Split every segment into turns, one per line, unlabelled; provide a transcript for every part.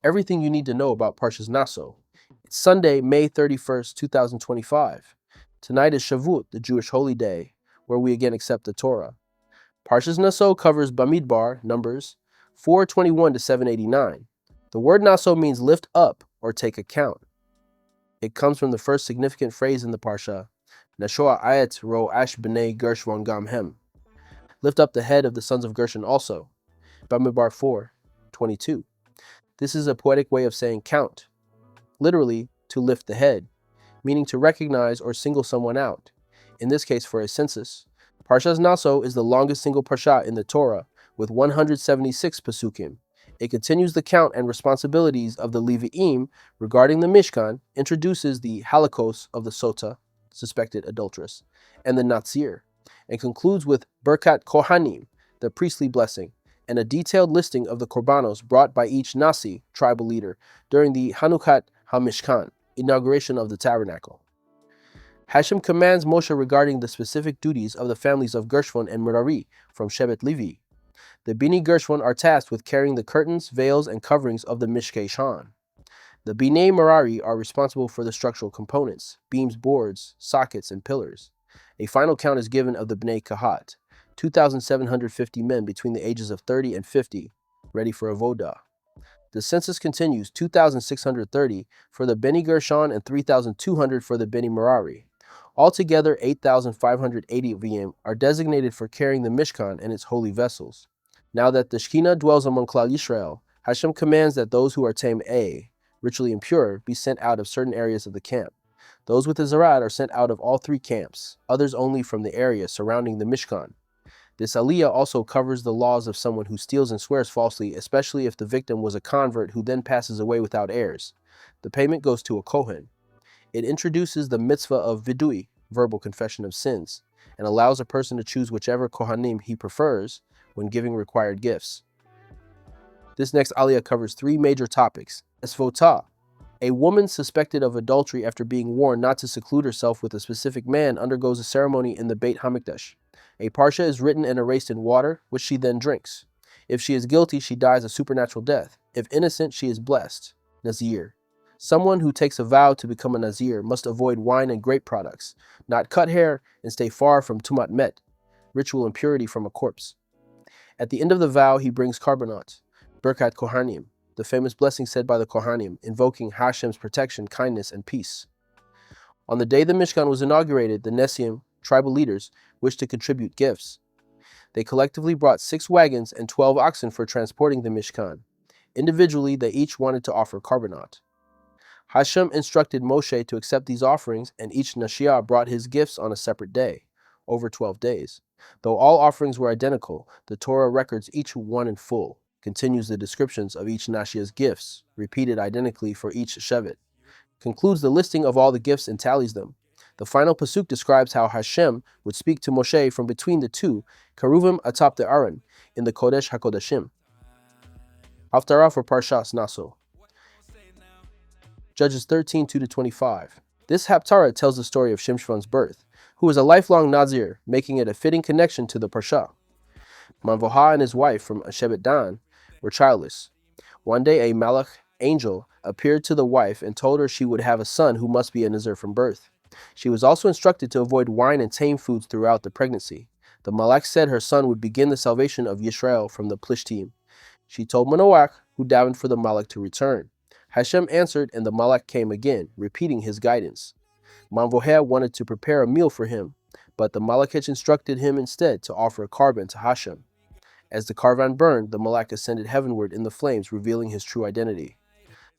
everything you need to know about Parshas Naso. It's Sunday, May 31st, 2025. Tonight is Shavuot, the Jewish holy day, where we again accept the Torah. Parshas Naso covers Bamidbar, Numbers 421 to 789. The word Naso means lift up or take account. It comes from the first significant phrase in the parsha, Nashoa ayet ro ash b'nei Gershon gam hem. Lift up the head of the sons of Gershon also. Bamidbar 4:22. This is a poetic way of saying count, literally to lift the head, meaning to recognize or single someone out, in this case for a census. Parshas Naso is the longest single parsha in the Torah, with 176 pasukim. It continues the count and responsibilities of the Levi'im regarding the Mishkan, introduces the Holocaust of the Sota, suspected adulteress, and the Nazir, and concludes with Birkat Kohanim, the priestly blessing, and a detailed listing of the korbanos brought by each Nasi, tribal leader, during the Hanukat HaMishkan, inauguration of the tabernacle. Hashem commands Moshe regarding the specific duties of the families of Gershon and Merari from Shevet Levi. The Bnei Gershon are tasked with carrying the curtains, veils, and coverings of the Mishkan. The Bnei Merari are responsible for the structural components, beams, boards, sockets, and pillars. A final count is given of the Bnei Kahat, 2,750 men between the ages of 30 and 50, ready for avodah. The census continues, 2,630 for the Bnei Gershon and 3,200 for the Bnei Merari. Altogether, 8,580 Levi'im are designated for carrying the Mishkan and its holy vessels. Now that the Shekhinah dwells among Klal Yisrael, Hashem commands that those who are Tamei, ritually impure, be sent out of certain areas of the camp. Those with the Zarat are sent out of all three camps, others only from the area surrounding the Mishkan. This aliyah also covers the laws of someone who steals and swears falsely, especially if the victim was a convert who then passes away without heirs. The payment goes to a Kohen. It introduces the mitzvah of vidui, verbal confession of sins, and allows a person to choose whichever Kohanim he prefers when giving required gifts. This next aliyah covers three major topics. Esvotah. A woman suspected of adultery after being warned not to seclude herself with a specific man undergoes a ceremony in the Beit HaMikdash. A parsha is written and erased in water, which she then drinks. If she is guilty, she dies a supernatural death. If innocent, she is blessed. Nazir. Someone who takes a vow to become a Nazir must avoid wine and grape products, not cut hair, and stay far from tumat met, ritual impurity from a corpse. At the end of the vow, he brings carbonat, Birkat Kohanim, the famous blessing said by the Kohanim, invoking Hashem's protection, kindness, and peace. On the day the Mishkan was inaugurated, the Nasi'im, tribal leaders, wished to contribute gifts. They collectively brought 6 wagons and 12 oxen for transporting the Mishkan. Individually, they each wanted to offer carbonat. Hashem instructed Moshe to accept these offerings, and each Nashiah brought his gifts on a separate day, over 12 days. Though all offerings were identical, the Torah records each one in full, continues the descriptions of each Nashiah's gifts, repeated identically for each Shevet, concludes the listing of all the gifts and tallies them. The final pasuk describes how Hashem would speak to Moshe from between the two Keruvim atop the Aron in the Kodesh HaKodashim. Haftarah for Parshas Naso. Judges 13:2-25. This haftarah tells the story of Shimshon's birth, who was a lifelong Nazir, making it a fitting connection to the parsha. Manvoha and his wife from Shevet Dan were childless. One day a Malach, angel, appeared to the wife and told her she would have a son who must be a Nazir from birth. She was also instructed to avoid wine and tame foods throughout the pregnancy. The Malach said her son would begin the salvation of Yisrael from the Plishtim. She told Manoach, who davened for the Malach to return. Hashem answered, and the Malach came again, repeating his guidance. Manvoha wanted to prepare a meal for him, but the Malach instructed him instead to offer a carbon to Hashem. As the carbon burned, the Malach ascended heavenward in the flames, revealing his true identity.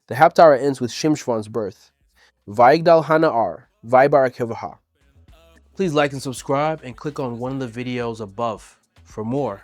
The haftarah ends with Shimshon's birth. Vayigdal Hana'ar, Vaybarak Hevaha. Please like and subscribe and click on one of the videos above for more.